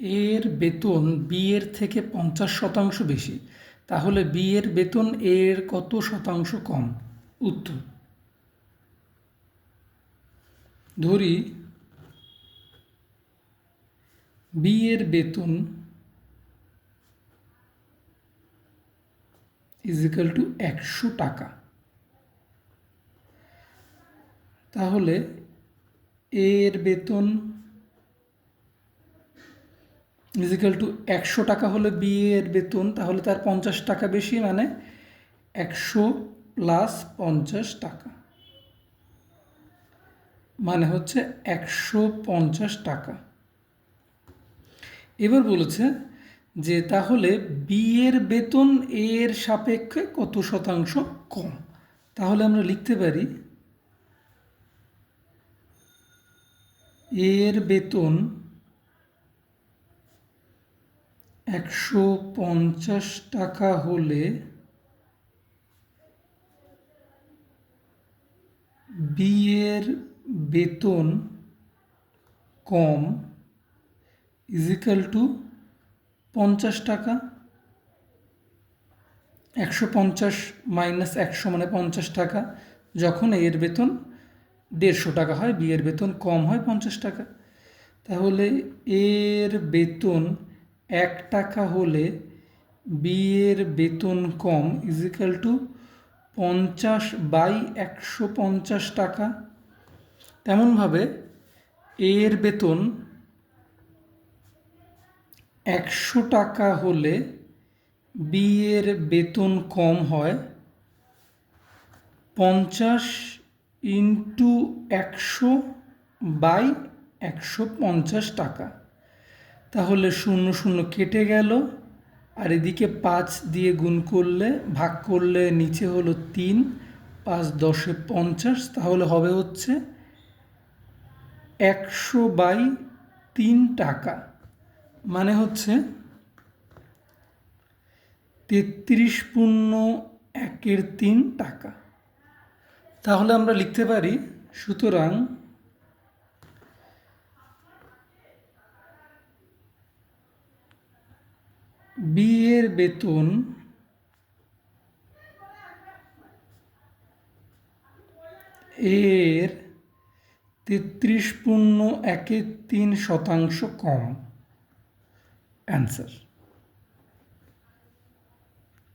এর বেতন বি এর থেকে 50% বেশি, তাহলে বি এর বেতন এর কত শতাংশ কম? উত্তর, ধরি বি এর বেতন ইজিক্যাল টু 100 টাকা, তাহলে এর বেতন ইজিক্যাল টু 100 টাকা হলে বি এর বেতন, তাহলে তার 50 টাকা বেশি, মানে 100 প্লাস 50 টাকা, মানে হচ্ছে 150 টাকা। এবার বলেছে যে তাহলে বি এর বেতন এর সাপেক্ষে কত শতাংশ কম। তাহলে আমরা লিখতে পারি এর বেতন 150 টাকা হলে বি এর বেতন কম ইজিক্যাল টু 50 টাকা। 150 মাইনাস 100 মানে 50 টাকা। যখন এর বেতন 150 টাকা হয়, বি এর বেতন কম হয় 50 টাকা। তাহলে এর বেতন 1 টাকা হলে বি এর বেতন কম ইজিক্যাল টু 50/150 টাকা। তেমনভাবে এর বেতন 100 টাকা হলে বি এর বেতন কম হয় 50 ইন্টু 100/150 টাকা। তাহলে 0 0 কেটে গেল, আর এদিকে 5 দিয়ে গুণ করলে, ভাগ করলে নিচে হলো 3, 5 10 50, তাহলে হবে হচ্ছে 100/3 টাকা, মানে হচ্ছে 33.1 টাকা। তাহলে আমরা লিখতে পারি, সুতরাং বি এর বেতন এর 33.13 শতাংশ কম। অ্যান্সার।